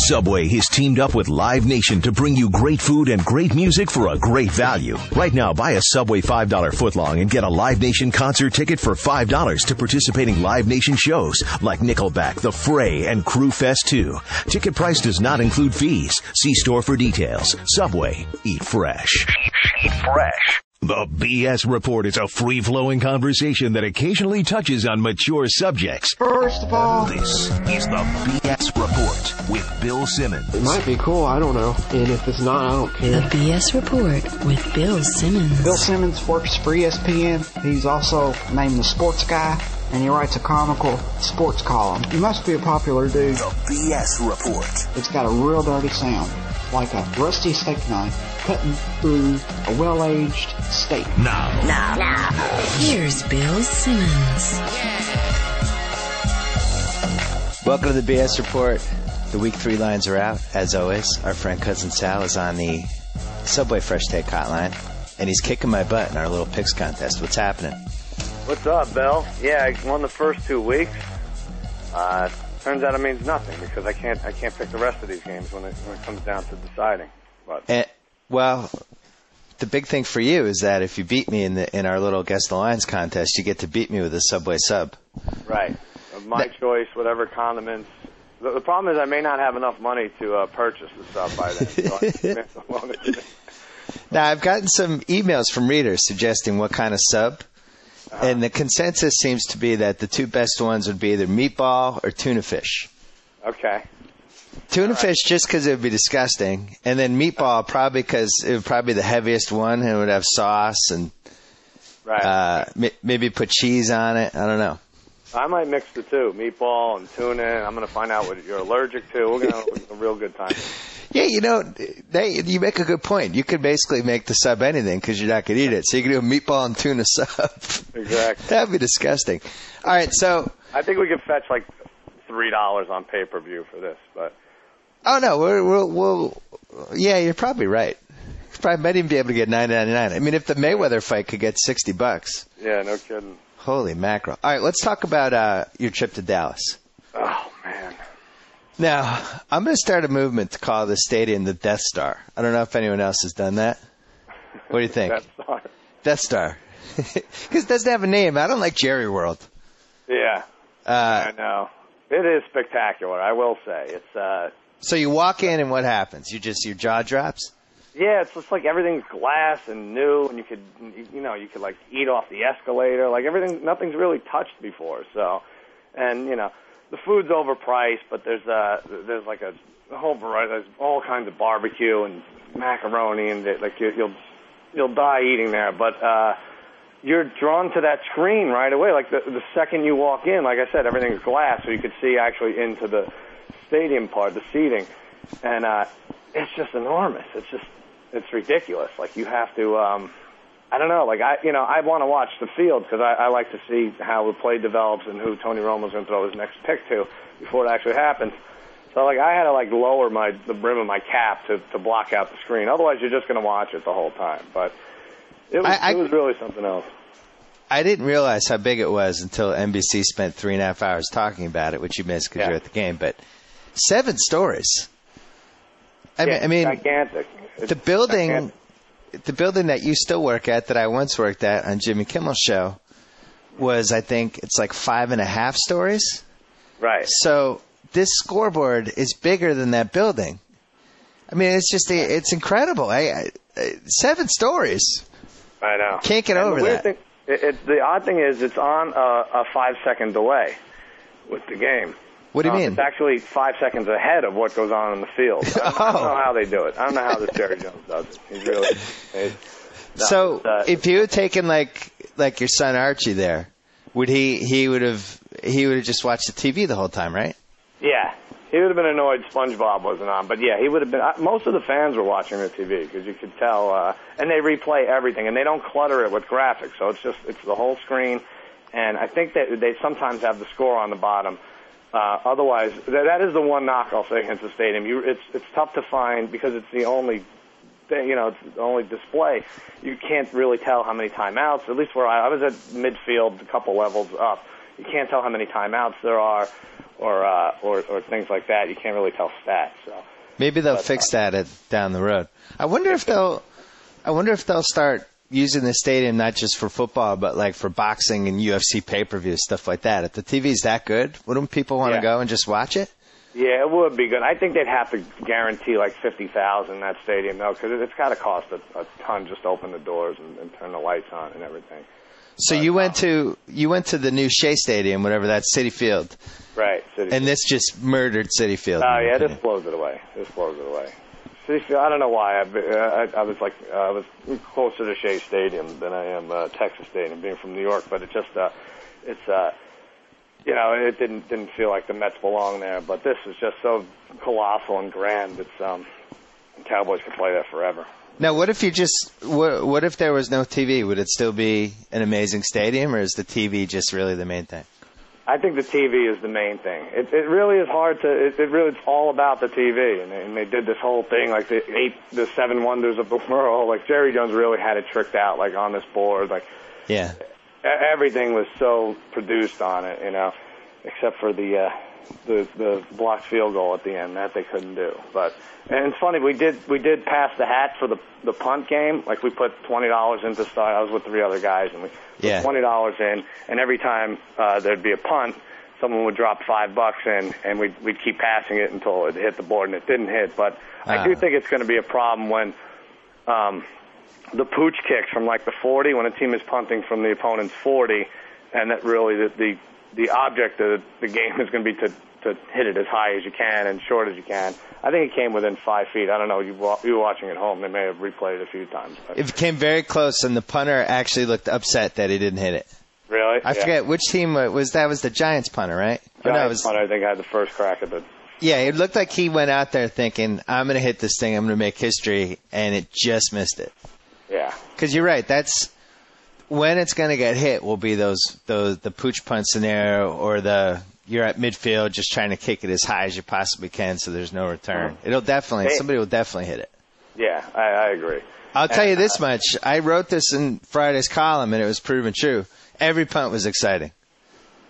Subway has teamed up with Live Nation to bring you great food and great music for a great value. Right now, buy a Subway $5 footlong and get a Live Nation concert ticket for $5 to participating Live Nation shows like Nickelback, The Fray, and Crew Fest 2. Ticket price does not include fees. See store for details. Subway. Eat fresh. Eat fresh. The B.S. Report is a free-flowing conversation that occasionally touches on mature subjects. First of all, This is the B.S. Report with Bill Simmons. it might be cool, I don't know. And if it's not, I don't care. The B.S. Report with Bill Simmons. Bill Simmons works for ESPN. He's also named the sports guy, and he writes a comical sports column. He must be a popular dude. The B.S. Report. It's got a real dirty sound, like a rusty steak knife cutting through a well-aged steak. Now. Here's Bill Simmons. Welcome to the B.S. Report. The week 3 lines are out. As always, our friend Cousin Sal is on the Subway Fresh Take hotline, and he's kicking my butt in our little picks contest. What's happening? What's up, Bill? Yeah, I won the first 2 weeks. Turns out it means nothing because I can't pick the rest of these games when it comes down to deciding. But Well, the big thing for you is that if you beat me in our little Guess the Lines contest, you get to beat me with a Subway sub. right, my choice, whatever condiments. The problem is I may not have enough money to purchase the sub by then. So Now, I've gotten some emails from readers suggesting what kind of sub, and the consensus seems to be that the 2 best ones would be either meatball or tuna fish. Okay. Tuna fish just because it would be disgusting, and then meatball probably because it would probably be the heaviest one, and it would have sauce and maybe put cheese on it. I don't know. I might mix the two, meatball and tuna. I'm going to find out what you're allergic to. We're going to have a real good time. Yeah, you make a good point. You could basically make the sub anything because you're not going to eat it. So you can do a meatball and tuna sub. Exactly. That'd be disgusting. All right, so I think we could fetch like $3 on pay-per-view for this, but. Oh no, we'll yeah, you're probably right. You probably might even be able to get $9.99. I mean, if the Mayweather fight could get $60. Yeah, no kidding. Holy mackerel! All right, let's talk about your trip to Dallas. Oh man. Now, I'm going to start a movement to call the stadium the Death Star. I don't know if anyone else has done that. What do you think? Death Star. Death Star. Because it doesn't have a name. I don't like Jerry World. Yeah. I know. It is spectacular, I will say. It's So you walk in and what happens? Your jaw drops? Yeah, it's just like everything's glass and new, and you could like eat off the escalator, like nothing's really touched before. So, and the food's overpriced, but there's like a whole variety, there's all kinds of barbecue and macaroni, and like you'll die eating there. But you're drawn to that screen right away. Like the second you walk in, like I said, everything's glass, so you could see actually into the stadium part, the seating, and it's just enormous. It's ridiculous. Like you have to, I don't know. Like I want to watch the field because I like to see how the play develops and who Tony Romo's going to throw his next pick to before it actually happens. So like I had to like lower the brim of my cap to block out the screen. Otherwise, you're just going to watch it the whole time. But it was really something else. I didn't realize how big it was until NBC spent 3.5 hours talking about it, which you missed because you're at the game. But 7 stories. I mean, gigantic. The building that you still work at, that I once worked at on Jimmy Kimmel's show, was, I think, it's like 5.5 stories. Right. So this scoreboard is bigger than that building. I mean, it's incredible. 7 stories. I know. Can't get over that. The odd thing is it's on a 5-second delay with the game. What do you mean? It's actually 5 seconds ahead of what goes on in the field. I don't know how they do it. I don't know how this Jerry Jones does it. He's really. If you had taken like your son Archie there, would he would have just watched the TV the whole time, right? Yeah, he would have been annoyed SpongeBob wasn't on, but yeah, he would have been. Most of the fans were watching the TV because you could tell, and they replay everything, and they don't clutter it with graphics, so it's the whole screen, and I think that they sometimes have the score on the bottom. Otherwise, that is the one knock I'll say against the stadium. It's tough to find because it's the only thing, it's the only display. You can't really tell how many timeouts. At least where I was at midfield, a couple levels up. You can't tell how many timeouts there are, or things like that. You can't really tell stats. So maybe they'll fix that down the road. I wonder if they'll start using the stadium not just for football, but like for boxing and UFC pay-per-view stuff like that. If the TV's that good, wouldn't people want to go and just watch it? Yeah, it would be good. I think they'd have to guarantee like 50,000 in that stadium, though, because it's got to cost a ton just to open the doors and turn the lights on and everything. So you went to the new Shea Stadium, whatever that's, Citi Field, right? And this just murdered Citi Field. Oh yeah, this blows it away. Citi Field. I don't know why. I was closer to Shea Stadium than I am Texas Stadium, being from New York, but it just it didn't feel like the Mets belong there. But this is just so colossal and grand. It's Cowboys could play that forever. Now, what if what if there was no TV? Would it still be an amazing stadium, or is the TV just really the main thing? I think the TV is the main thing. It really is hard to. It's all about the TV, and they did this whole thing like the 7 wonders of the world. Like Jerry Jones really had it tricked out, like on this board, like yeah. Everything was so produced on it, except for the blocked field goal at the end that they couldn't do. And it's funny, we did pass the hat for the punt game. Like we put $20 into start. I was with 3 other guys, and we put $20 in. And every time there'd be a punt, someone would drop $5 in, and we'd keep passing it until it hit the board, and it didn't hit. But I do think it's going to be a problem when the pooch kicks from like the 40, when a team is punting from the opponent's 40, and that really the object of the game is going to be to hit it as high as you can and short as you can. I think it came within 5 feet. I don't know. You were watching at home. They may have replayed it a few times. But. It came very close, and the punter actually looked upset that he didn't hit it. Really? I forget which team was that. Was the Giants punter, right? Giants punter, I think, had the first crack at the... Yeah, it looked like he went out there thinking, I'm going to hit this thing, I'm going to make history, and it just missed it. Yeah. Because you're right. That's when it's going to get hit will be the pooch punt scenario, or you're at midfield just trying to kick it as high as you possibly can so there's no return. Somebody will definitely hit it. Yeah, I agree. I'll tell you this much. I wrote this in Friday's column, and it was proven true. Every punt was exciting.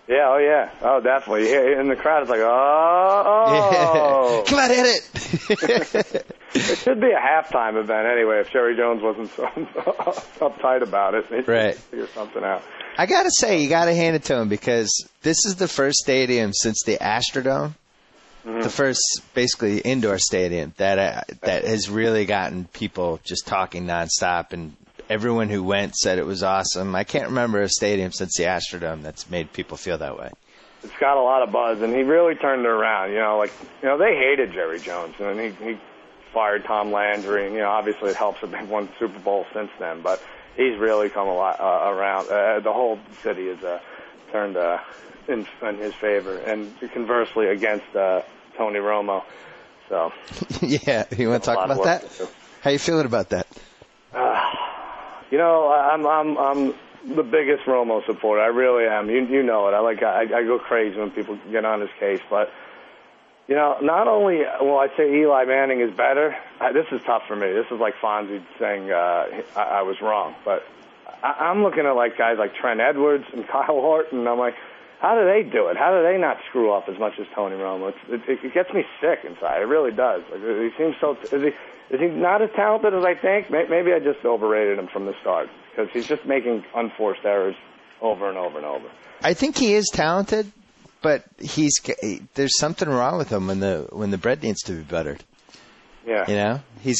Yeah, oh, definitely. And the crowd is like, oh. Come on, hit it. It should be a halftime event anyway if Jerry Jones wasn't so uptight about it. They should figure something out. I got to say, you got to hand it to him, because this is the first stadium since the Astrodome, the first basically indoor stadium that has really gotten people just talking nonstop, and everyone who went said it was awesome. I can't remember a stadium since the Astrodome that's made people feel that way. It's got a lot of buzz, and he really turned it around. They hated Jerry Jones, and he fired Tom Landry, and obviously it helps that they've won Super Bowl since then, but he's really come a lot around. The whole city has turned in his favor, and conversely against Tony Romo. So yeah, you want to talk about that? How you feeling about that? I'm the biggest Romo supporter. I really am. You know it. I go crazy when people get on his case, but. Not only will I say Eli Manning is better, this is tough for me. This is like Fonzie saying I was wrong. But I'm looking at like guys like Trent Edwards and Kyle Horton, and I'm like, how do they do it? How do they not screw up as much as Tony Romo? It gets me sick inside. It really does. Like, he seems so... Is he not as talented as I think? Maybe I just overrated him from the start, because he's just making unforced errors over and over and over. I think he is talented. But there's something wrong with him when the bread needs to be buttered. Yeah. He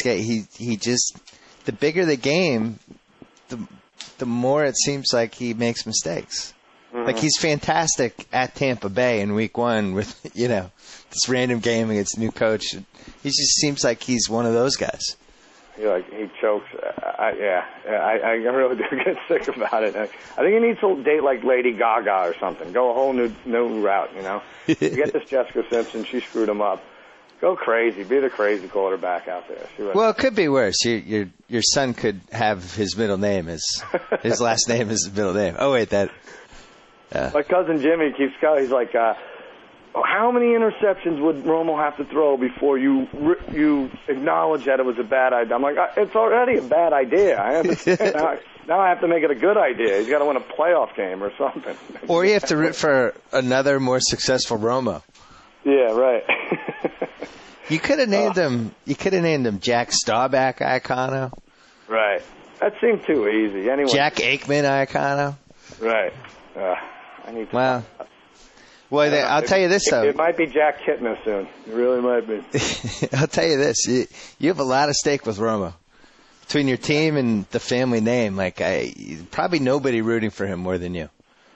just, the bigger the game, the more it seems like he makes mistakes. Mm-hmm. Like he's fantastic at Tampa Bay in Week 1 with this random game against a new coach. He just seems like he's one of those guys. He chokes. I really do get sick about it. I think he needs to date like Lady Gaga or something. Go a whole new route, You get this Jessica Simpson. She screwed him up. Go crazy. Be the crazy quarterback out there. Well, it could be worse. Your son could have his middle name as his last name is his middle name. Oh wait, that. My cousin Jimmy keeps going. He's like, how many interceptions would Romo have to throw before you acknowledge that it was a bad idea? I'm like, it's already a bad idea. I understand. Now I have to make it a good idea. He's got to win a playoff game or something. Or you have to root for another more successful Romo. Yeah, right. You could have named him. You could have named him Jack Staubach Iacono. Right. That seemed too easy. Anyway. Jack Aikman Iacono. Right. I need to. Well, I'll tell you this though. It might be Jack Kitna soon. It really might be. I'll tell you this. You have a lot of stake with Romo. Between your team and the family name, probably nobody rooting for him more than you.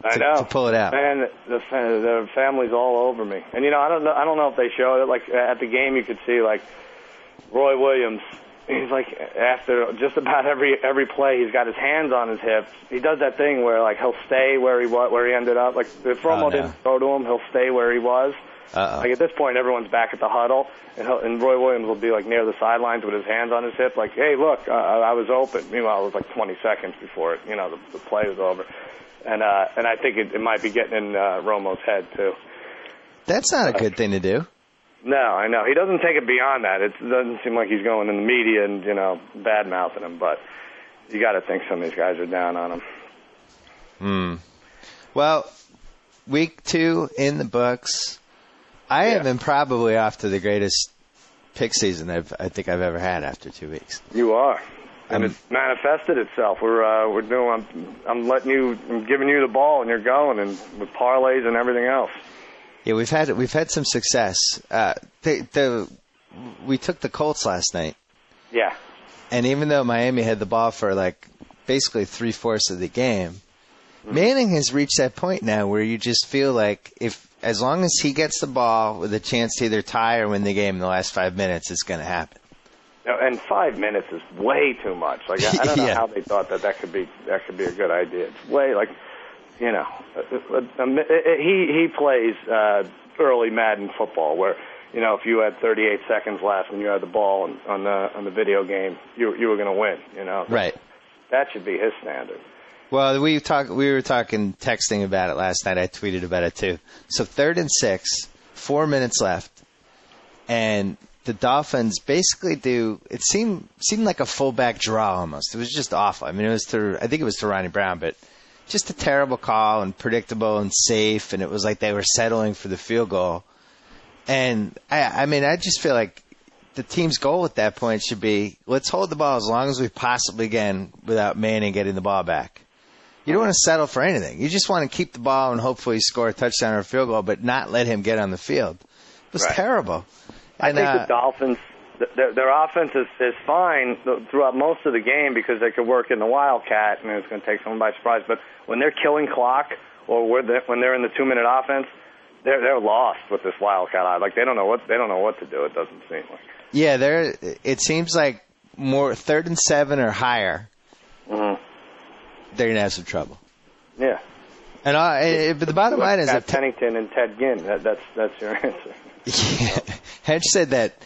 I know. To pull it out. Man, the family's all over me. And I don't know if they showed it. Like at the game, you could see like Roy Williams. He's like after just about every play, he's got his hands on his hips. He does that thing where like he'll stay where he ended up. Like if Romo didn't throw to him, he'll stay where he was. Like at this point, everyone's back at the huddle, and Roy Williams will be like near the sidelines with his hands on his hip, like, "Hey, look, I was open." Meanwhile, it was like 20 seconds before it, the play was over, and I think it might be getting in Romo's head too. That's not a good thing to do. No, I know he doesn't take it beyond that. It doesn't seem like he's going in the media and bad mouthing him, but you got to think some of these guys are down on him. Well, week 2 in the books. I have been probably off to the greatest pick season I think I've ever had after 2 weeks. You are, and it's manifested itself. We're doing. I'm giving you the ball, and you're going, and with parlays and everything else. Yeah, we've had some success. We took the Colts last night. Yeah. And even though Miami had the ball for like basically 3/4 of the game, Manning has reached that point now where you just feel like as long as he gets the ball with a chance to either tie or win the game in the last 5 minutes, it's going to happen. And 5 minutes is way too much. Like I don't know how they thought that could be a good idea. It's way he plays early Madden football where if you had 38 seconds left when you had the ball on the video game, you were going to win. Right. That should be his standard. Well, we were texting about it last night. I tweeted about it too. So 3rd and 6, 4 minutes left, and the Dolphins basically it seemed like a fullback draw almost. It was just awful. I mean, I think it was to Ronnie Brown, but just a terrible call and predictable and safe, and it was like they were settling for the field goal. And I just feel like the team's goal at that point should be, let's hold the ball as long as we possibly can without Manning getting the ball back. You don't want to settle for anything. You just want to keep the ball and hopefully score a touchdown or a field goal, but not let him get on the field. It was terrible. I think the Dolphins, their offense is fine throughout most of the game because they could work in the wildcat and it's going to take someone by surprise. But when they're killing clock or when they're in the 2-minute offense, they're lost with this wildcat. Like they don't know what to do. It doesn't seem like. Yeah, it seems like more 3rd and 7 or higher. Mm-hmm. They're going to have some trouble. Yeah. And but the bottom line is that Pennington and Ted Ginn. That's your answer. Yeah. Hedge said that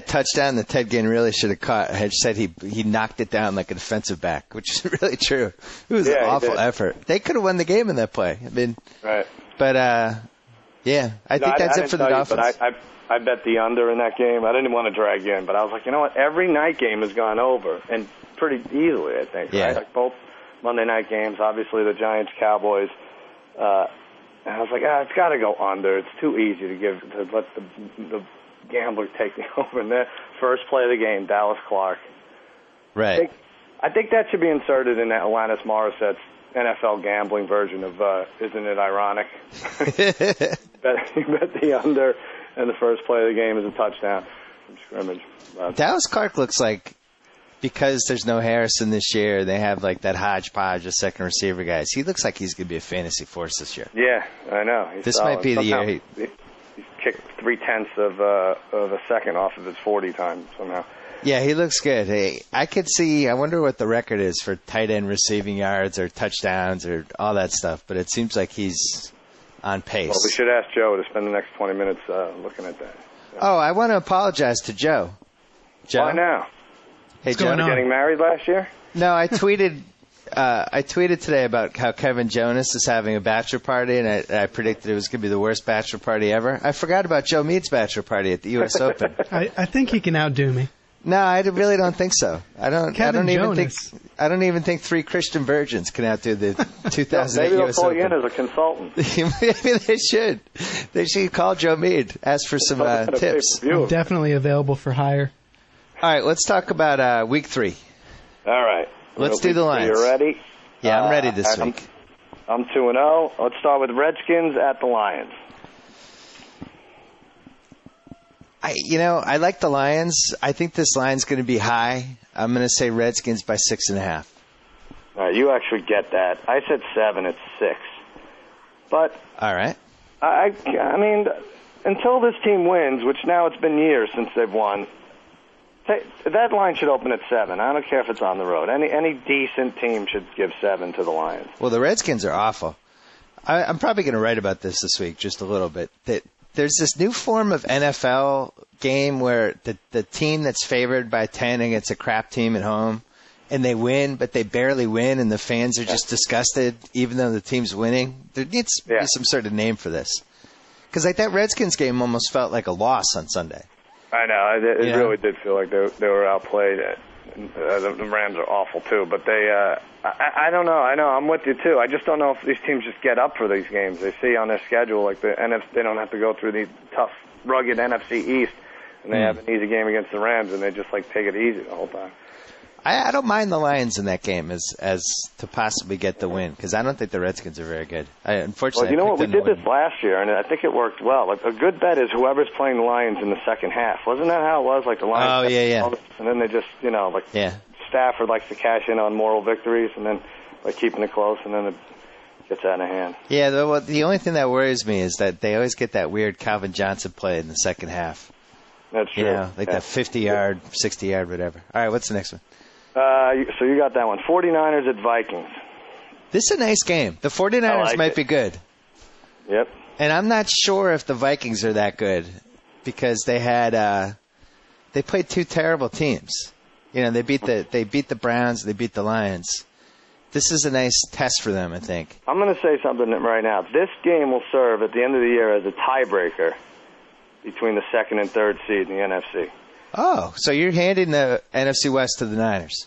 touchdown that Ted Ginn really should have caught. Hedge said he knocked it down like a defensive back, which is really true. It was an awful effort. They could have won the game in that play. I mean, right. But I think that's it for the Dolphins. I bet the under in that game. I didn't want to drag you in, but I was like, you know what? Every night game has gone over, and pretty easily, I think. Yeah. Right? Like both Monday night games, obviously the Giants, Cowboys. And I was like, it's got to go under. It's too easy to let the gambler take the over. And the first play of the game, Dallas Clark. Right. I think that should be inserted in Alanis Morissette's NFL gambling version of Isn't It Ironic? bet the under, and the first play of the game is a touchdown from scrimmage. Dallas Clark looks like, because there's no Harrison this year, they have like that hodgepodge of second receiver guys. He looks like he's going to be a fantasy force this year. Yeah, I know. This might be the year. He kicked 0.3 of a second off of his 40 time somehow. Yeah, he looks good. Hey, I could see. I wonder what the record is for tight end receiving yards or touchdowns or all that stuff. But it seems like he's on pace. Well, we should ask Joe to spend the next 20 minutes looking at that. Yeah. Oh, I want to apologize to Joe. Joe? Why now? Hey, Joe, Joe. getting married last year? No, I tweeted I tweeted today about how Kevin Jonas is having a bachelor party, and I predicted it was going to be the worst bachelor party ever. I forgot about Joe Meade's bachelor party at the U.S. Open. I think he can outdo me. No, I really don't think so. I don't even think three Christian virgins can outdo the 2008 Maybe they'll U.S. call Open. you in as a consultant. Maybe they should. They should call Joe Meade, ask for some tips. I'm definitely available for hire. All right, let's talk about Week 3. All right. Let's do the Lions. You ready? Yeah, I'm ready this week. I'm 2-0. Let's start with Redskins at the Lions. I like the Lions. I think this line's going to be high. I'm going to say Redskins by 6.5. All right, you actually get that. I said 7. It's 6. But all right. I mean, until this team wins, which now it's been years since they've won, that line should open at 7. I don't care if it's on the road. Any decent team should give 7 to the Lions. Well, the Redskins are awful. I'm probably going to write about this week just a little bit. That there's this new form of NFL game where the team that's favored by 10 against a crap team at home, and they win, but they barely win, and the fans are just disgusted, even though the team's winning. There needs to be some sort of name for this. Because like that Redskins game almost felt like a loss on Sunday. I know. It really did feel like they were outplayed. The Rams are awful, too. But I don't know. I know. I'm with you, too. I just don't know if these teams just get up for these games. They see on their schedule, like they don't have to go through the tough, rugged NFC East, and they have an easy game against the Rams, and they just like take it easy the whole time. I don't mind the Lions in that game as to possibly get the win, because I don't think the Redskins are very good. Unfortunately, you know what? We did this last year, and I think it worked well. Like, a good bet is whoever's playing the Lions in the second half. Wasn't that how it was? Like the Lions. Oh, yeah. And then they just, Stafford likes to cash in on moral victories, and then by keeping it close, and then it gets out of hand. Yeah, the only thing that worries me is that they always get that weird Calvin Johnson play in the second half. That's true. That 50-yard, 60-yard, whatever. All right, what's the next one? So you got that one. 49ers at Vikings. This is a nice game. The 49ers might be good. Yep. And I'm not sure if the Vikings are that good because they played two terrible teams. They beat the Browns, they beat the Lions. This is a nice test for them, I think. I'm going to say something right now. This game will serve at the end of the year as a tiebreaker between the second and third seed in the NFC. Oh, so you're handing the NFC West to the Niners.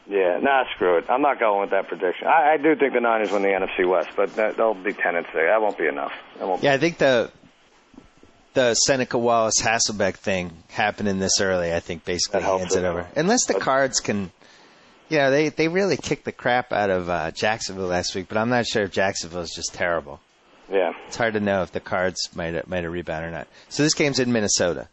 Yeah, screw it. I'm not going with that prediction. I do think the Niners win the NFC West, but they'll be 10-6. That won't be enough. I think the Seneca Wallace-Hasselbeck thing happening this early, I think, basically hands it over. Unless the Cards can, they really kicked the crap out of Jacksonville last week, but I'm not sure if Jacksonville is just terrible. Yeah. It's hard to know if the Cards might have rebounded or not. So this game's in Minnesota.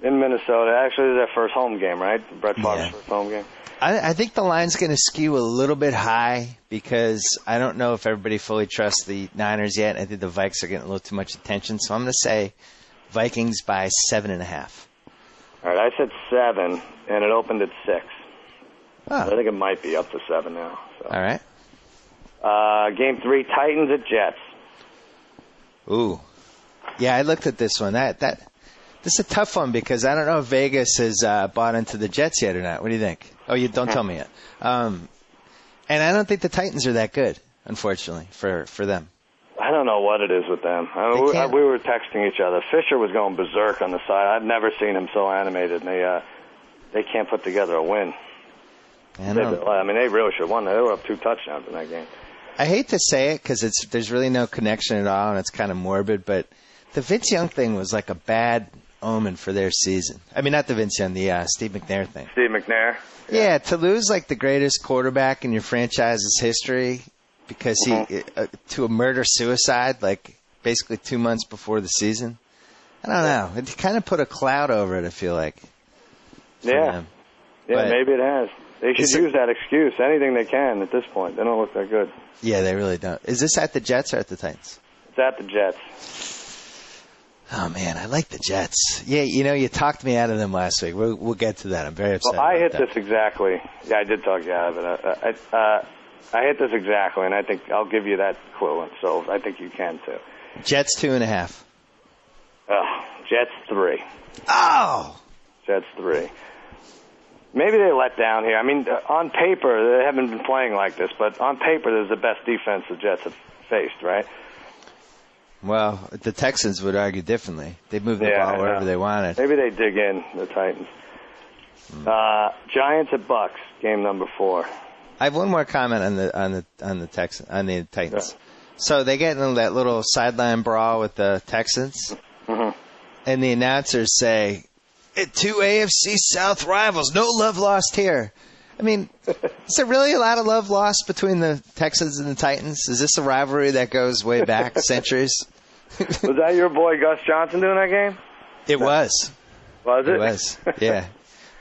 In Minnesota. Actually, this is their first home game, right? Brett Favre's first home game. I think the line's going to skew a little bit high because I don't know if everybody fully trusts the Niners yet. I think the Vikes are getting a little too much attention. So I'm going to say Vikings by 7.5. All right, I said 7, and it opened at 6. Oh. I think it might be up to 7 now. So. All right. Game 3, Titans at Jets. Ooh. Yeah, I looked at this one. This is a tough one because I don't know if Vegas has bought into the Jets yet or not. What do you think? Oh, you don't tell me yet. And I don't think the Titans are that good, unfortunately, for them. I don't know what it is with them. We were texting each other. Fisher was going berserk on the side. I've never seen him so animated. And they can't put together a win. They really should have won. They were up 2 touchdowns in that game. I hate to say it because there's really no connection at all, and it's kind of morbid, but the Vince Young thing was like a bad omen for their season. I mean, not the Vince Young, the Steve McNair thing. Steve McNair? Yeah, to lose like the greatest quarterback in your franchise's history because to a murder-suicide, like basically 2 months before the season. I don't know. It kind of put a cloud over it, I feel like. Yeah. Yeah, maybe it has. They should use that excuse, anything they can at this point. They don't look that good. Yeah, they really don't. Is this at the Jets or at the Titans? It's at the Jets. Oh, man, I like the Jets. Yeah, you talked me out of them last week. We'll get to that. I'm very upset I hit this exactly. Yeah, I did talk you out of it. I hit this exactly, and I think I'll give you that clue, so I think you can, too. Jets 2.5. Jets 3. Oh! Jets 3. Maybe they let down here. I mean, on paper, they haven't been playing like this, but on paper, there's the best defense the Jets have faced, right? Well, the Texans would argue differently. They move the ball wherever they wanted. Maybe they dig in, the Titans. Giants at Bucks, game number 4. I have one more comment on the Titans. Yeah. So they get into that little sideline brawl with the Texans, and the announcers say, "Two AFC South rivals, no love lost here." I mean, is there really a lot of love lost between the Texans and the Titans? Is this a rivalry that goes way back centuries? Was that your boy Gus Johnson doing that game? It was. Was it? It was, yeah.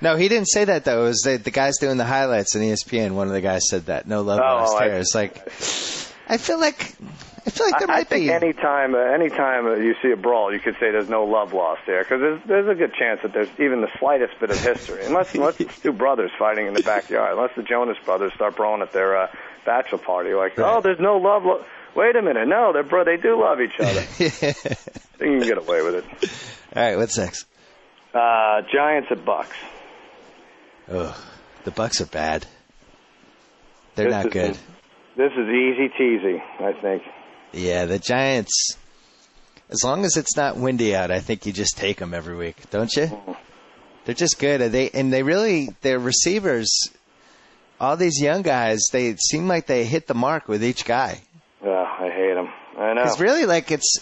No, he didn't say that, though. It was the guys doing the highlights on ESPN. One of the guys said that. No love lost here. It's like, I feel like there might be. I think anytime you see a brawl, you could say there's no love lost there, because there's a good chance that there's even the slightest bit of history. Unless it's two brothers fighting in the backyard. Unless the Jonas brothers start brawling at their bachelor party. Like, oh, there's no love. Wait a minute. No, they do love each other. I think you can get away with it. All right, what's next? Giants at Bucks. Ugh, the Bucks are bad. They're not good. This is easy-teasy, I think. Yeah, the Giants, as long as it's not windy out, I think you just take them every week, don't you? They're just good. Their receivers, all these young guys, they seem like they hit the mark with each guy. Yeah, I hate them. I know. It's really like it's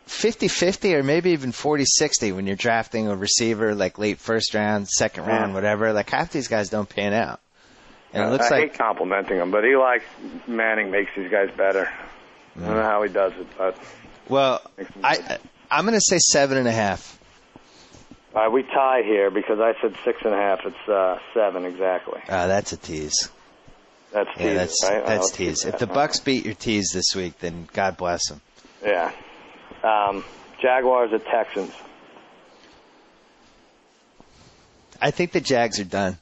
50-50 or maybe even 40-60 when you're drafting a receiver like late first round, second round, whatever. Like half these guys don't pan out. And it looks I hate complimenting him, but Eli Manning makes these guys better. I don't know how he does it, but I'm going to say 7.5. We tie here because I said 6.5. It's 7 exactly. That's a tease. That's tease, right? That's tease. If the Bucks beat your tease this week, then God bless them. Yeah. Jaguars at Texans. I think the Jags are done.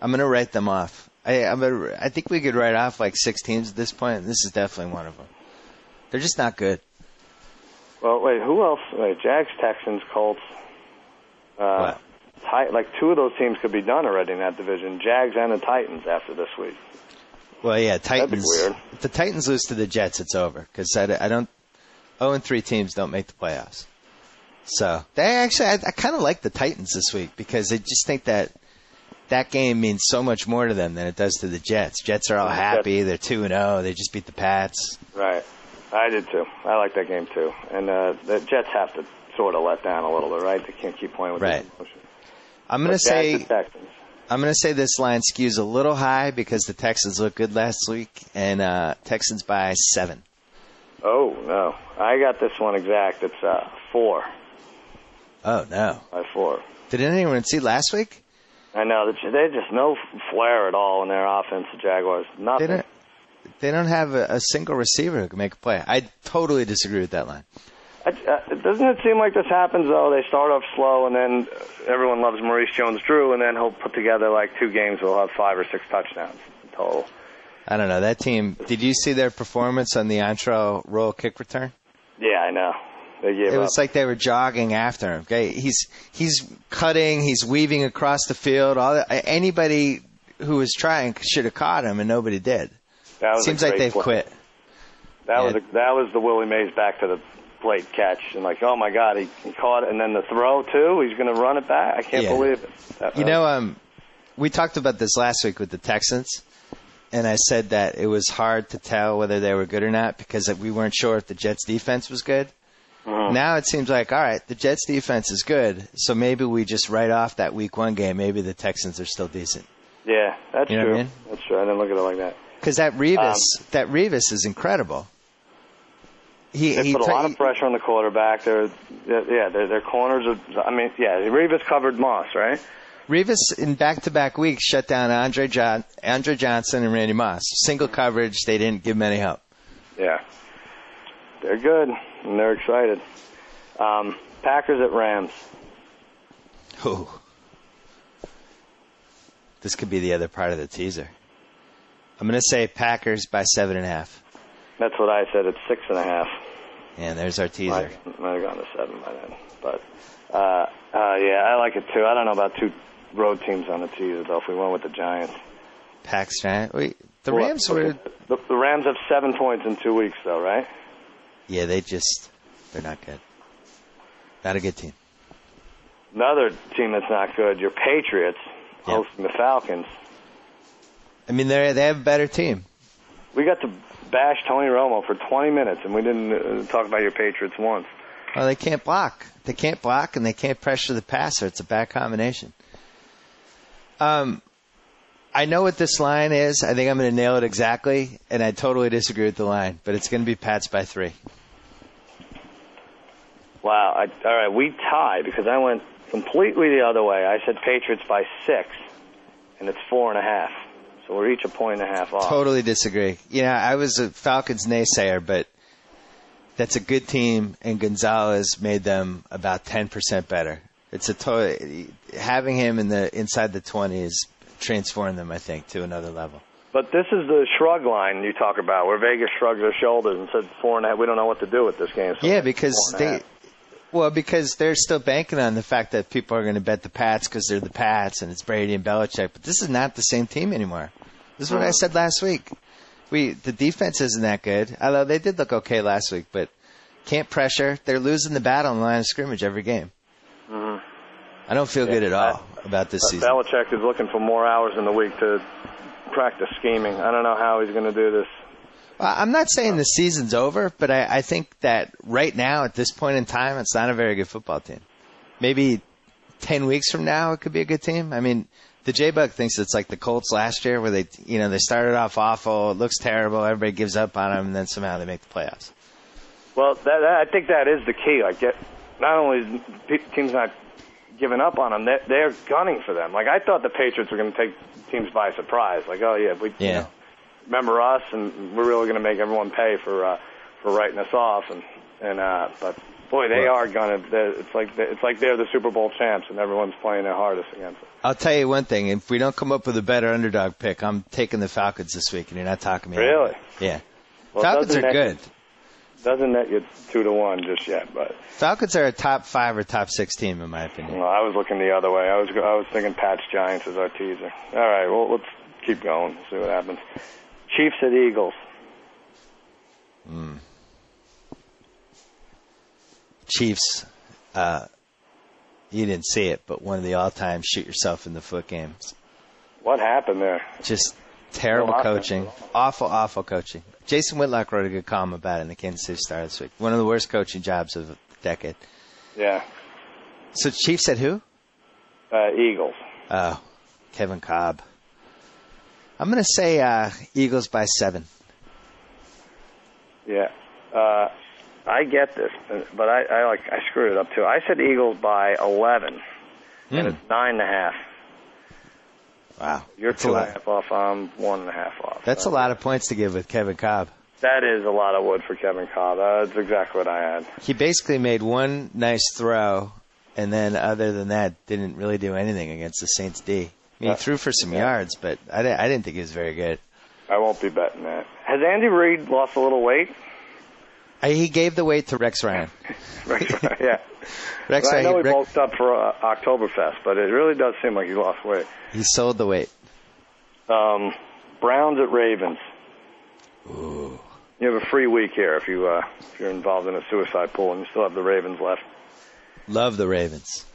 I'm going to write them off. I think we could write off like 6 teams at this point, and this is definitely one of them. They're just not good. Well, wait, who else? Wait, Jags, Texans, Colts. What? Like 2 of those teams could be done already in that division. Jags and the Titans after this week. Well, yeah, Titans. That'd be weird. If the Titans lose to the Jets, it's over because I don't. 0-3 teams don't make the playoffs. So I kind of like the Titans this week because I just think that game means so much more to them than it does to the Jets. Jets are all happy. They're 2-0. They just beat the Pats. Right. I did too. I like that game too. And the Jets have to sort of let down a little bit, right? They can't keep playing with this emotion. I'm going to say this line skews a little high because the Texans looked good last week, and Texans by 7. Oh, no. I got this one exact. It's 4. Oh, no. By 4. Did anyone see last week? I know. They just no flair at all in their offense, the Jaguars. Nothing. They don't have a single receiver who can make a play. I totally disagree with that line. Doesn't it seem like this happens, though? They start off slow, and then everyone loves Maurice Jones-Drew, and then he'll put together like 2 games where he'll have 5 or 6 touchdowns total. I don't know. That team, did you see their performance on the Antrell roll kick return? Yeah, I know. They gave up. It was like they were jogging after him. Okay, he's cutting, he's weaving across the field. Anybody who was trying should have caught him, and nobody did. Seems like they've quit. That was the Willie Mays back to the plate catch, and like, oh my God, he caught it, and then the throw too. He's going to run it back. I can't believe it. We talked about this last week with the Texans. And I said that it was hard to tell whether they were good or not because we weren't sure if the Jets' defense was good. Now it seems like, all right, the Jets' defense is good, so maybe we just write off that Week 1 game. Maybe the Texans are still decent. Yeah, that's true. What I mean? That's true. I didn't look at it like that. Because that Revis is incredible. They put a lot of pressure on the quarterback. Their corners are. I mean, Revis covered Moss, right? Revis in back-to-back weeks shut down Andre Johnson and Randy Moss. Single coverage, they didn't give him any help. Yeah. They're good, and they're excited. Packers at Rams. Ooh. This could be the other part of the teaser. I'm going to say Packers by 7.5. That's what I said. It's 6.5. And there's our teaser. Might have gone to 7 by then. But, I like it too. I don't know about road teams on the teaser, though, if we went with the Giants. Pax Giant. Wait, the Rams were... The Rams have 7 points in 2 weeks, though, right? Yeah, they're not good. Not a good team. Another team that's not good, your Patriots, hosting the Falcons. I mean, they have a better team. We got to bash Tony Romo for 20 minutes, and we didn't talk about your Patriots once. Well, they can't block. They can't block, and they can't pressure the passer. It's a bad combination. I know what this line is. I think I'm going to nail it exactly, and I totally disagree with the line, but it's going to be Pats by 3. Wow. All right, we tie because I went completely the other way. I said Patriots by 6, and it's 4.5. So we're each a 1.5 off. Totally disagree. I was a Falcons naysayer, but that's a good team, and Gonzalez made them about 10% better. It's having him inside the 20s transformed them, I think, to another level. But this is the shrug line you talk about, where Vegas shrugged their shoulders and said 4.5. We don't know what to do with this game. So yeah, because because they're still banking on the fact that people are going to bet the Pats because they're the Pats and it's Brady and Belichick. But this is not the same team anymore. This is what I said last week. The defense isn't that good, although they did look okay last week, but can't pressure. They're losing the battle in the line of scrimmage every game. Mm-hmm. I don't feel good at all about this season. Belichick is looking for more hours in the week to practice scheming. I don't know how he's going to do this. Well, I'm not saying the season's over, but I think that right now, at this point in time, it's not a very good football team. Maybe 10 weeks from now, it could be a good team. I mean, the J-Bug thinks it's like the Colts last year where they started off awful, it looks terrible, everybody gives up on them, and then somehow they make the playoffs. Well, I think that is the key. Like, not only is teams not giving up on them, they're gunning for them. Like, I thought the Patriots were going to take teams by surprise. Like, oh, yeah, you know, remember us, and we're really going to make everyone pay for writing us off. But boy, they are going to. It's like they're the Super Bowl champs, and everyone's playing their hardest against them. I'll tell you one thing: if we don't come up with a better underdog pick, I'm taking the Falcons this week, and you're not talking me. Really? Yeah. Well, Falcons are good. Doesn't net you 2-1 just yet, but Falcons are a top 5 or top 6 team in my opinion. Well, I was looking the other way. I was thinking Pats Giants as our teaser. All right, well, let's keep going. See what happens. Chiefs at Eagles. Chiefs. You didn't see it, but one of the all-time shoot yourself in the foot games. What happened there? Just terrible coaching. Awful coaching. Jason Whitlock wrote a good column about it in the Kansas City Star this week. One of the worst coaching jobs of the decade. Yeah. So Chiefs said who? Eagles. Oh, Kevin Cobb. I'm going to say Eagles by 7. Yeah. I get this, but I screwed it up too. I said Eagles by 11, and it's 9.5. Wow. You're 2.5 off. I'm 1.5 off. That's a lot of points to give with Kevin Cobb. That is a lot of wood for Kevin Cobb. That's exactly what I had. He basically made one nice throw, and then other than that, didn't really do anything against the Saints D. I mean, he threw for some yards, but I didn't think he was very good. I won't be betting that. Has Andy Reid lost a little weight? He gave the weight to Rex Ryan. Yeah. Rex well, I know he Ryan, bulked up for Oktoberfest, but it really does seem like he lost weight. He sold the weight. Browns at Ravens. Ooh. You have a free week here if you're involved in a suicide pool and you still have the Ravens left. Love the Ravens.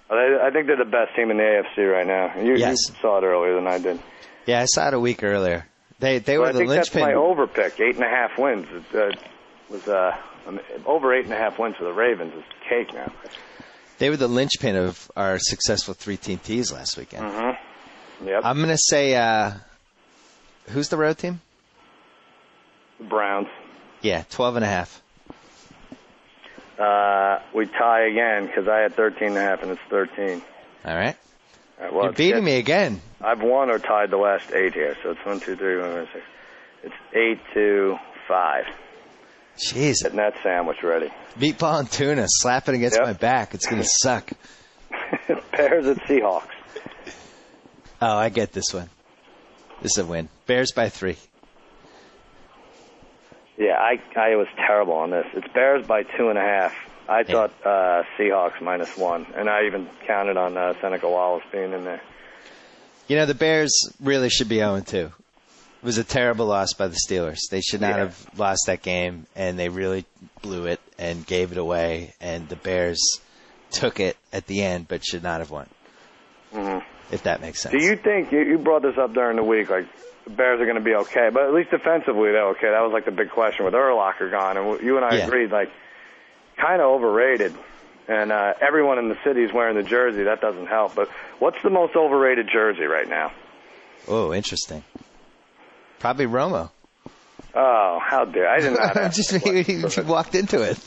I think they're the best team in the AFC right now. You saw it earlier than I did. Yeah, I saw it a week earlier. They were the linchpin. That's my overpick. 8.5 wins. It was over 8.5 wins for the Ravens. It's cake now. They were the linchpin of our successful 3-team tease last weekend. Mm-hmm. Yep. I'm going to say, who's the road team? The Browns. Yeah, 12.5. We tie again because I had 13.5 and it's 13. All right. Well, you're beating me again. I've won or tied the last 8 here, so it's 1, 2, 3, 1, 6. It's 8-5. Jeez. Getting that sandwich ready. Meatball and tuna, slap it against my back. It's going to suck. Bears at Seahawks. Oh, I get this one. This is a win. Bears by 3. Yeah, I was terrible on this. It's Bears by 2.5. I thought Seahawks -1, and I even counted on Seneca Wallace being in there. You know, the Bears really should be 0-2. It was a terrible loss by the Steelers. They should not have lost that game, and they really blew it and gave it away, and the Bears took it at the end but should not have won, if that makes sense. Do you think, you brought this up during the week, like the Bears are going to be okay, but at least defensively they're okay. That was like the big question with Urlacher gone, and you and I agreed, like, kind of overrated. And everyone in the city is wearing the jersey. That doesn't help. But what's the most overrated jersey right now? Oh, interesting. Probably Romo. Oh, how dare I did not have you walked into it.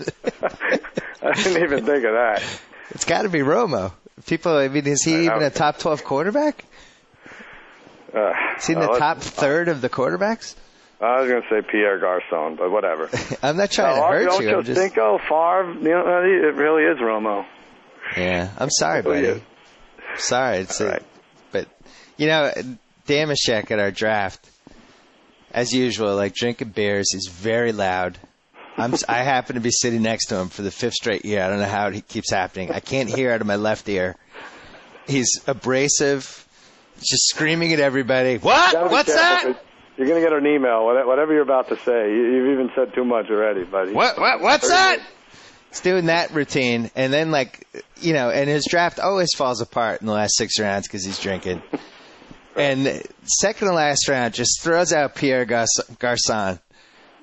I didn't even think of that. It's got to be Romo. People, I mean, is he even a top 12 quarterback? Is he in the top third of the quarterbacks? I was going to say Pierre Garçon, but whatever. I'm not trying to hurt you. Ocho Cinco, Favre, it really is Romo. Yeah, I'm sorry, buddy. I'm sorry. It's right. But, Damashek at our draft, as usual, like drinking beers, he's very loud. I happen to be sitting next to him for the 5th straight year. I don't know how it keeps happening. I can't hear out of my left ear. He's abrasive, just screaming at everybody. What? What's that? You're going to get an email, whatever you're about to say. You've even said too much already, buddy. What's that? He's doing that routine, and then, and his draft always falls apart in the last 6 rounds because he's drinking. And second to last round, just throws out Pierre Garçon.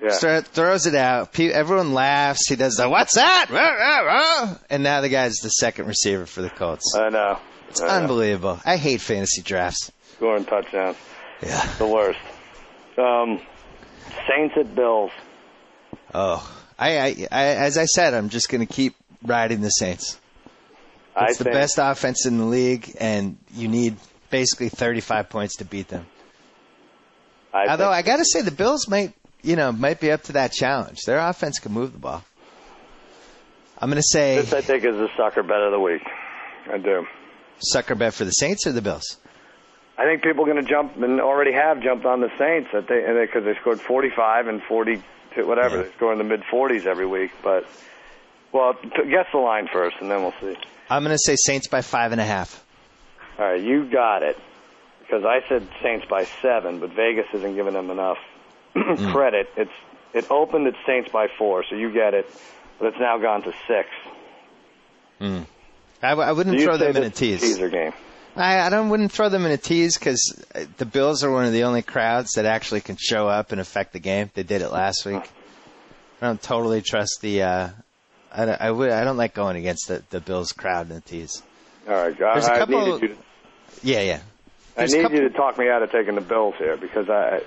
Yeah. Throws it out. Everyone laughs. He does the, what's that? And now the guy's the second receiver for the Colts. I know. It's unbelievable. I hate fantasy drafts. Scoring touchdowns. Yeah. The worst. Saints at Bills. Oh, I as I said, I'm just going to keep riding the Saints. It's the best offense in the league, and you need basically 35 points to beat them. Although I got to say, the Bills might be up to that challenge. Their offense can move the ball. I'm going to say this, I think, is the sucker bet of the week. I do. Sucker bet for the Saints or the Bills? I think people are going to jump and already have jumped on the Saints because they scored 45 and 42, whatever. Yeah. They score in the mid-40s every week. But, guess the line first, and then we'll see. I'm going to say Saints by 5.5. All right, you got it. Because I said Saints by 7, but Vegas isn't giving them enough credit. It opened at Saints by 4, so you get it. But it's now gone to 6. I wouldn't throw them in a tease. Teaser game. I wouldn't throw them in a tease because the Bills are one of the only crowds that actually can show up and affect the game. They did it last week. I don't totally trust the. I don't like going against the Bills crowd in a tease. All right, guys. I needed you to, yeah. I need you to talk me out of taking the Bills here because I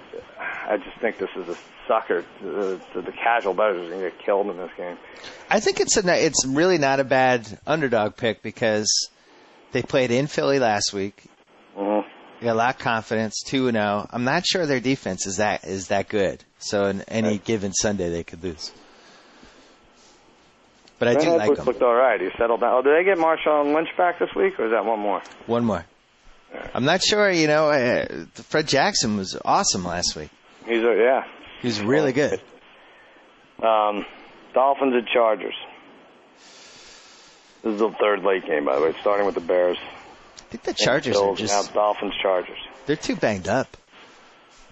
just think this is a sucker. The casual bettors are going to get killed in this game. I think it's really not a bad underdog pick because they played in Philly last week. Mm-hmm. They got a lot of confidence, 2-0. I'm not sure their defense is that good. So in any given Sunday they could lose. But I do like them. Looked all right. He settled down. Oh, did they get Marshawn Lynch back this week, or is that one more? One more. Right. I'm not sure. Fred Jackson was awesome last week. He was really good. Dolphins at Chargers. This is the third late game, by the way, starting with the Bears. I think the Chargers are just... Now Dolphins, Chargers. They're too banged up.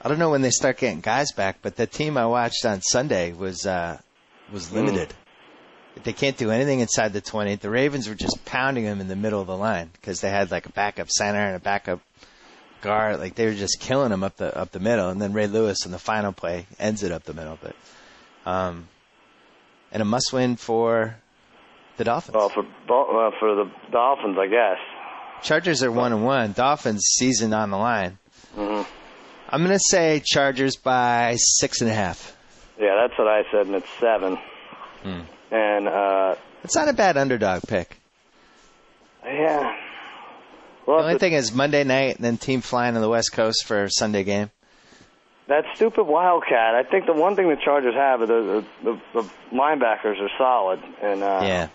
I don't know when they start getting guys back, but the team I watched on Sunday was limited. They can't do anything inside the 20. The Ravens were just pounding them in the middle of the line because they had like a backup center and a backup guard. Like they were just killing them up the middle. And then Ray Lewis in the final play ends it up the middle. But and a must-win for the Dolphins. Well, for the Dolphins, I guess. Chargers are 1-1. Dolphins season on the line. Mm-hmm. I'm going to say Chargers by 6.5. Yeah, that's what I said, and it's 7. And it's not a bad underdog pick. Yeah. Well, the only thing is Monday night and then team flying to the West Coast for a Sunday game. That stupid Wildcat. I think the one thing the Chargers have is the linebackers are solid, and I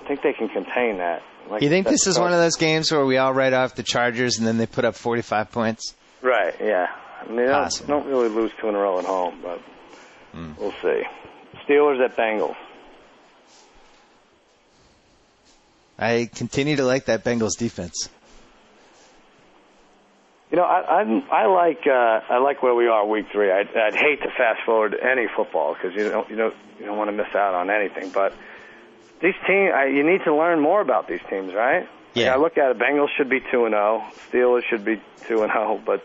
think they can contain that. You think this is one of those games where we all write off the Chargers and then they put up 45 points? Right, yeah. I mean, they don't really lose 2 in a row at home, but we'll see. Steelers at Bengals. I continue to like that Bengals defense. You know, I like where we are week 3. I'd hate to fast forward any football because you don't want to miss out on anything. But these teams, you need to learn more about these teams, right? Yeah. Like I look at it. Bengals should be 2-0. Steelers should be 2-0. But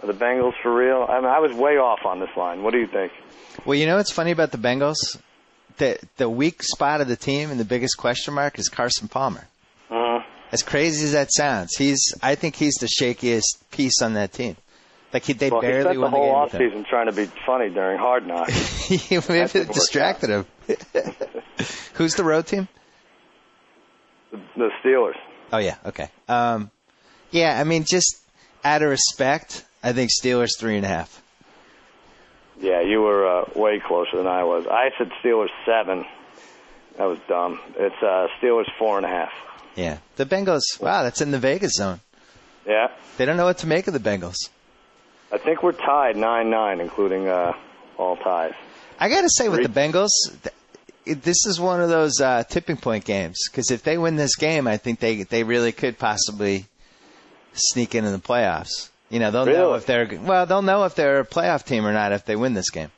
the Bengals for real? I mean, I was way off on this line. What do you think? Well, you know what's funny about the Bengals? The weak spot of the team and the biggest question mark is Carson Palmer. As crazy as that sounds, I think he's the shakiest piece on that team. Like they barely won the game. He spent the whole offseason trying to be funny during Hard Knocks. Maybe it distracted him. Who's the road team? The Steelers. Oh, yeah. Okay. Yeah, I mean, just out of respect, I think Steelers 3.5. Yeah, you were way closer than I was. I said Steelers 7. That was dumb. It's Steelers 4.5. Yeah. The Bengals, wow, that's in the Vegas zone. Yeah. They don't know what to make of the Bengals. I think we're tied 9-9, including all ties. I got to say, with the Bengals, this is one of those tipping point games. Because if they win this game, I think they really could possibly sneak into the playoffs. You know, they'll know if they're a playoff team or not if they win this game.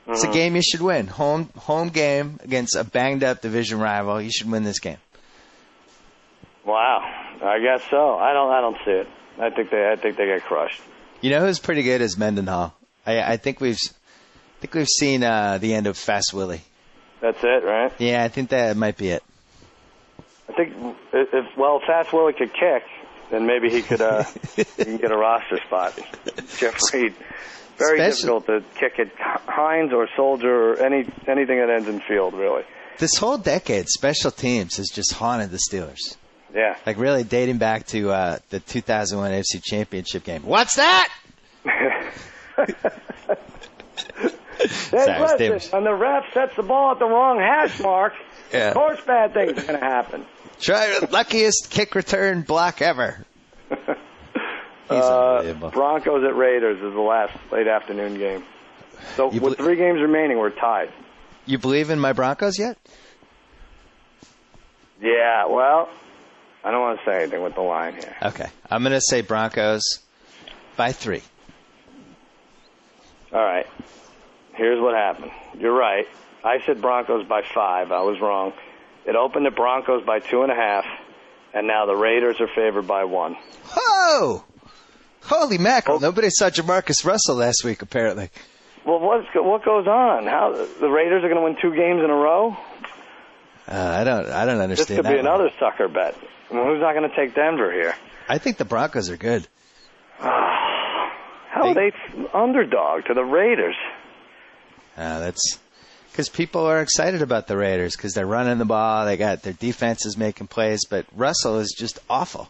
Mm-hmm. It's a game you should win. Home game against a banged up division rival. You should win this game. Wow, I guess so. I don't see it. I think they get crushed. You know who's pretty good is Mendenhall. I think we've seen the end of Fast Willie. That's it, right? Yeah, I think that might be it. I think if Fast Willie could kick, then maybe he could he can get a roster spot. Jeff Reed, very difficult to kick at Hines or Soldier or anything that ends in field, really. This whole decade, special teams has just haunted the Steelers. Yeah. Like really dating back to the 2001 AFC Championship game. What's that? Listen, when the ref sets the ball at the wrong hash mark, of course bad things are going to happen. Try the luckiest kick return block ever. He's unbelievable. Broncos at Raiders is the last late afternoon game. So with 3 games remaining, we're tied. You believe in my Broncos yet? Yeah, well, I don't want to say anything with the line here. Okay. I'm going to say Broncos by 3. All right. Here's what happened. You're right. I said Broncos by 5. I was wrong. It opened the Broncos by 2.5, and now the Raiders are favored by 1. Oh! Holy mackerel. Nobody saw Jamarcus Russell last week, apparently. Well, what goes on? How the Raiders are going to win 2 games in a row? I don't understand. This could be another sucker bet. I mean, who's not going to take Denver here? I think the Broncos are good. How are they underdog to the Raiders? That's because people are excited about the Raiders because they're running the ball. They got their defense is making plays, but Russell is just awful.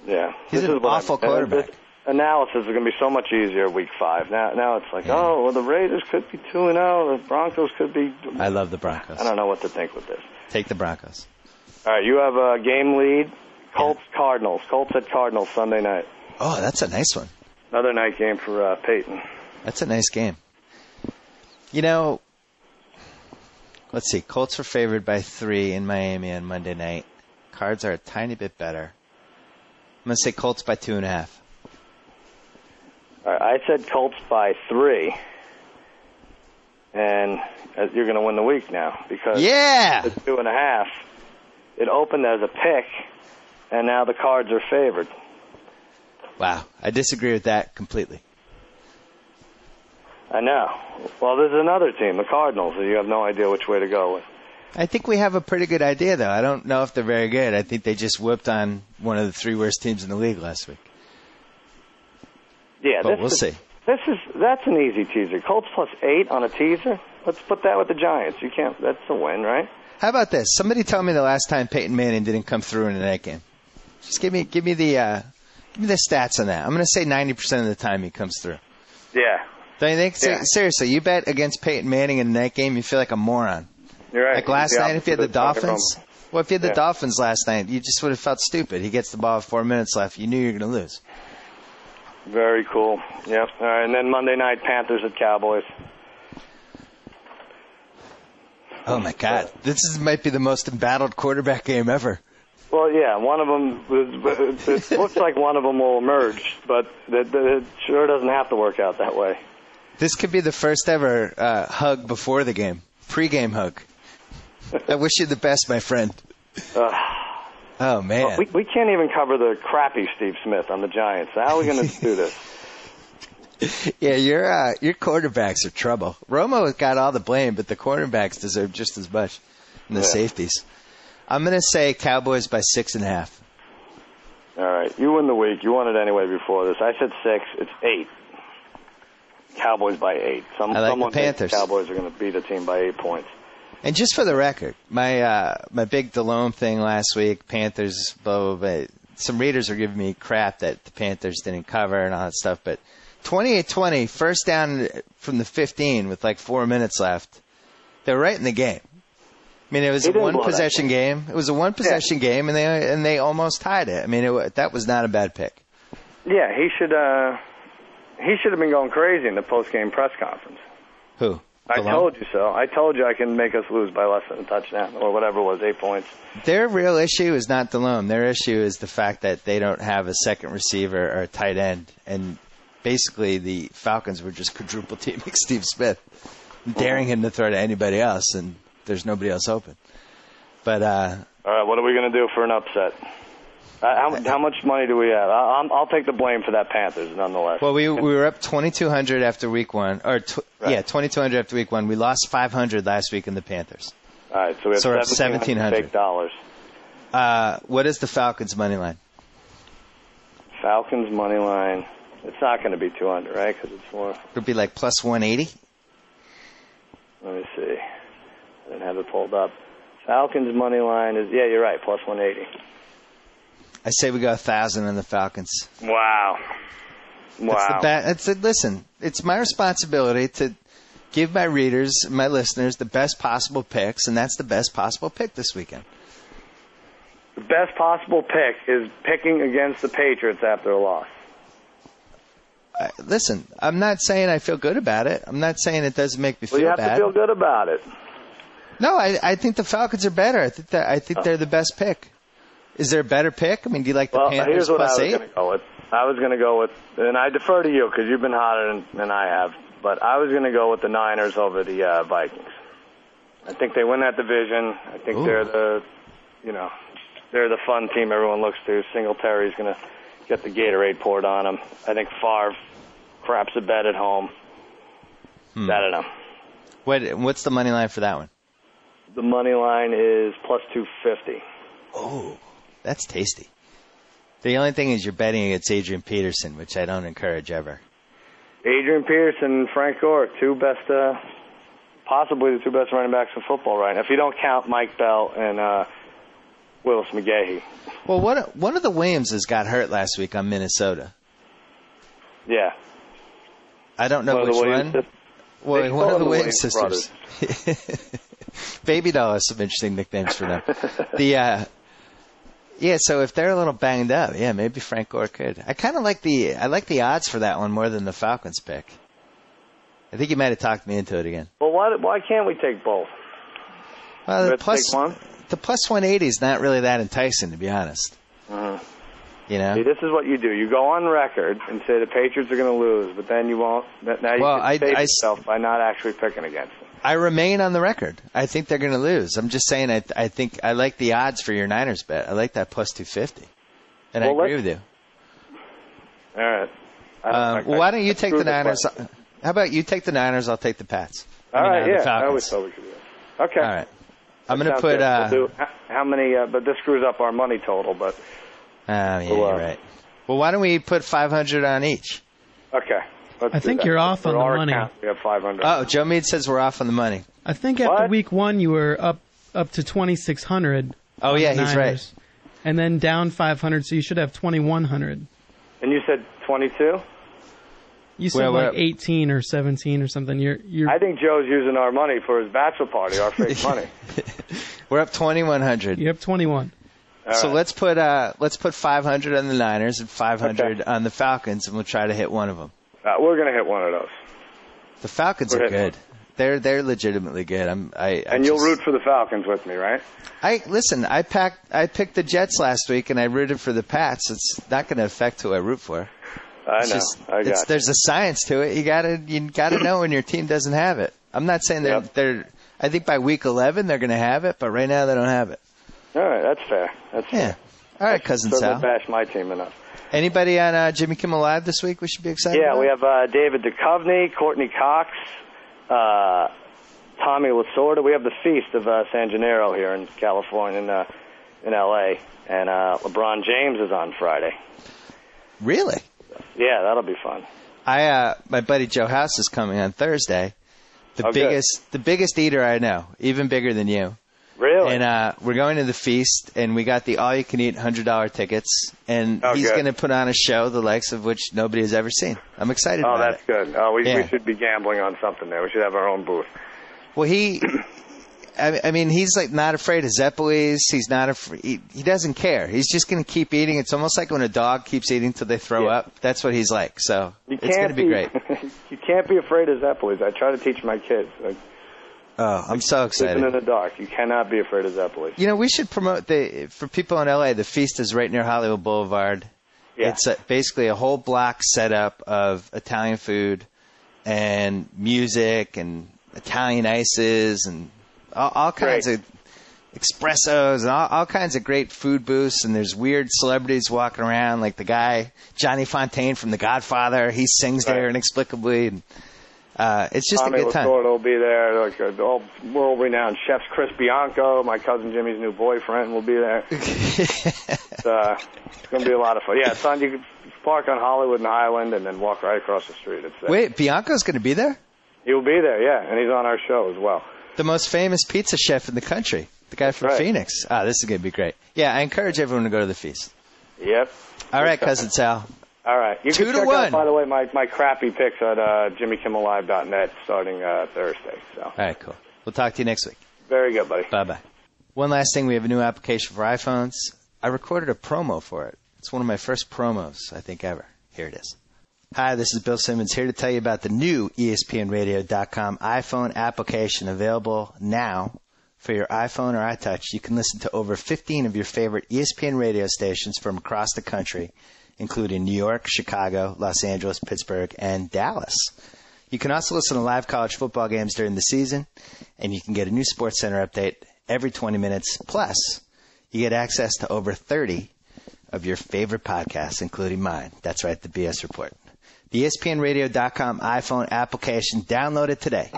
Yeah, he's an awful quarterback. This analysis is going to be so much easier week 5. Now it's like, the Raiders could be 2-0. The Broncos could be. I love the Broncos. I don't know what to think with this. Take the Broncos. All right, you have a game lead. Colts-Cardinals. Colts at Cardinals Sunday night. Oh, that's a nice one. Another night game for Peyton. That's a nice game. You know, let's see. Colts were favored by 3 in Miami on Monday night. Cards are a tiny bit better. I'm going to say Colts by 2.5. All right, I said Colts by 3. And you're going to win the week now because it's 2.5. It opened as a pick, and now the Cards are favored. Wow, I disagree with that completely. I know. Well, there's another team, the Cardinals, that you have no idea which way to go with. I think we have a pretty good idea, though. I don't know if they're very good. I think they just whipped on one of the 3 worst teams in the league last week. Yeah, but we'll see. That's an easy teaser. Colts plus 8 on a teaser. Let's put that with the Giants. You can't. That's a win, right? How about this? Somebody tell me the last time Peyton Manning didn't come through in a night game. Just give me the stats on that. I'm going to say 90% of the time he comes through. Yeah. Don't you think? Yeah. Seriously, you bet against Peyton Manning in a night game, you feel like a moron. You're right. Like last night, if you had the Dolphins. Well, if you had the Dolphins last night, you just would have felt stupid. He gets the ball with 4 minutes left. You knew you were going to lose. Very cool. Yep. All right, and then Monday night, Panthers at Cowboys. Oh, my God. Might be the most embattled quarterback game ever. Well, yeah, one of them, it looks like one of them will emerge, but it sure doesn't have to work out that way. This could be the first ever hug before the game, pre-game hug. I wish you the best, my friend. Oh, man. Well, we can't even cover the crappy Steve Smith on the Giants. How are we going to do this? Yeah, your quarterbacks are trouble. Romo got all the blame, but the quarterbacks deserve just as much. And the safeties. I'm going to say Cowboys by 6.5. All right. You win the week. You won it anyway before this. I said 6. It's 8. Cowboys by 8. Someone the Panthers. The Cowboys are going to beat a team by 8 points. And just for the record, my big DeLome thing last week, Panthers, blah, blah, blah. Some readers are giving me crap that the Panthers didn't cover and all that stuff, but 28-20, first down from the 15 with like 4 minutes left. They're right in the game. I mean, it was a one-possession game. It was a one-possession game, and they almost tied it. I mean, that was not a bad pick. Yeah, he should have been going crazy in the post-game press conference. Who? I told you so. I told you I can make us lose by less than a touchdown or whatever it was, 8 points. Their real issue is not DeLome. Their issue is the fact that they don't have a second receiver or a tight end, and basically the Falcons were just quadruple teaming Steve Smith, daring him to throw to anybody else, and there's nobody else open. But all right, what are we going to do for an upset? How much money do we have? I'll take the blame for that Panthers, nonetheless. Well, we were up 2,200 after week one, 2,200 after week one. We lost 500 last week in the Panthers. All right, so we have 1,700 fake dollars. What is the Falcons' money line? Falcons' money line. It's not going to be 200, right? Because it's more. It would be like plus 180. Let me see. I didn't have it pulled up. Falcons' money line is, yeah, you're right, plus 180. I say we go 1,000 on the Falcons. Wow. Listen, it's my responsibility to give my readers, my listeners, the best possible picks, and that's the best possible pick this weekend. The best possible pick is picking against the Patriots after a loss. Listen, I'm not saying I feel good about it. I'm not saying it doesn't make me feel bad. Well, you have to feel good about it. No, I think the Falcons are better. I think they're the best pick. Is there a better pick? I mean, do you like the Panthers here's what plus 8? I was going to go with. I was going to go with, and I defer to you because you've been hotter than I have, but I was going to go with the Niners over the Vikings. I think they win that division. I think they're the fun team everyone looks to. Singletary's going to get the Gatorade poured on him. I think Favre craps a bet at home. I don't know. What's the money line for that one? The money line is plus 250. Oh, that's tasty. The only thing is you're betting against Adrian Peterson, which I don't encourage ever. Adrian Peterson and Frank Gore, possibly the two best running backs in football right now, if you don't count Mike Bell and Willis McGahee. Well, one of the Williamses got hurt last week on Minnesota. Yeah. I don't know which one. Well, one of the Williams sisters. Baby Doll has some interesting nicknames for them. So if they're a little banged up, maybe Frank Gore could. I like the odds for that one more than the Falcons pick. I think you might have talked me into it again. Well, why can't we take both? Well, the plus 180 is not really that enticing, to be honest. You know? See, this is what you do. You go on record and say the Patriots are going to lose, but then you won't. Now you can save yourself by not actually picking against them. I remain on the record. I think they're going to lose. I'm just saying I think I like the odds for your Niners bet. I like that plus 250. And I agree with you. All right. Why don't you take the Niners? How about you take the Niners? I'll take the Pats. All right, the Falcons. I always thought we could do that. Okay. All right. I'm going to put... how many... but this screws up our money total, but... you're right. Well, why don't we put 500 on each? Okay. I think you're off on the money. We have 500. Oh, Joe Meade says we're off on the money. I think after week one you were up to 2,600. Oh, yeah, he's right. And then down 500, so you should have 2,100. And you said 22? You said 18 or 17 or something. You're. I think Joe's using our money for his bachelor party, our fake money. We're up 2,100. You're up 21. So let's put 500 on the Niners and 500 on the Falcons, and we'll try to hit one of them. We're going to hit one of those. The Falcons are good. They're legitimately good. And you'll root for the Falcons with me, right? I picked the Jets last week, and I rooted for the Pats. It's not going to affect who I root for. I know. There's a science to it. You gotta know when your team doesn't have it. I'm not saying they're. I think by week 11 they're going to have it, but right now they don't have it. All right, that's fair. That's fair. All right, Cousin Sal. Bash my team enough. Anybody on Jimmy Kimmel Live this week we should be excited about? Yeah, we have David Duchovny, Courtney Cox, Tommy Lasorda. We have the Feast of San Gennaro here in California, in L.A., and LeBron James is on Friday. Really? Yeah, that'll be fun. My buddy Joe House is coming on Thursday. The biggest eater I know, even bigger than you. Really? And we're going to the Feast, and we got the all-you-can-eat $100 tickets, and he's going to put on a show the likes of which nobody has ever seen. I'm excited about it. Oh, that's good. We should be gambling on something there. We should have our own booth. Well, I mean, he's like not afraid of Zeppelis. He's not afraid. He doesn't care. He's just going to keep eating. It's almost like when a dog keeps eating till they throw up. That's what he's like. So it's going to be great. You can't be afraid of Zeppelis. I try to teach my kids. I'm so excited. Sleeping in the dark. You cannot be afraid of Zeppelis. You know, we should promote for people in L.A., the Feast is right near Hollywood Boulevard. Yeah. It's basically a whole block set up of Italian food and music and Italian ices and all kinds of espressos and all kinds of great food booths. And there's weird celebrities walking around, like the guy Johnny Fontaine from The Godfather. He sings there inexplicably. And, it's just Tommy a good time. Lasorda will be there. Like world-renowned chefs, Chris Bianco, my cousin Jimmy's new boyfriend, will be there. It's going to be a lot of fun. Yeah, it's on. You can park on Hollywood and Highland and then walk right across the street. Wait, Bianco's going to be there? He will be there, yeah, and he's on our show as well. The most famous pizza chef in the country, the guy from Phoenix. This is going to be great. Yeah, I encourage everyone to go to the Feast. Yep. All right, Cousin Sal. All right. You can check 2-1. out, by the way, my crappy picks at JimmyKimmelLive.net starting Thursday. So. All right, cool. We'll talk to you next week. Very good, buddy. Bye-bye. One last thing, we have a new application for iPhones. I recorded a promo for it. It's one of my first promos, I think, ever. Here it is. Hi, this is Bill Simmons here to tell you about the new ESPNRadio.com iPhone application available now for your iPhone or iTouch. You can listen to over 15 of your favorite ESPN radio stations from across the country, including New York, Chicago, Los Angeles, Pittsburgh, and Dallas. You can also listen to live college football games during the season, and you can get a new SportsCenter update every 20 minutes. Plus, you get access to over 30 of your favorite podcasts, including mine. That's right, the B.S. Report. The ESPNRadio.com iPhone application. Download it today.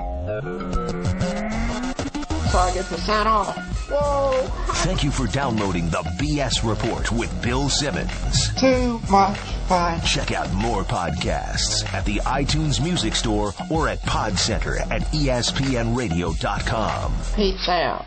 So I get to sign off. Whoa! Thank you for downloading the B.S. Report with Bill Simmons. Too much fun. Check out more podcasts at the iTunes Music Store or at PodCenter at ESPNRadio.com. Peace out.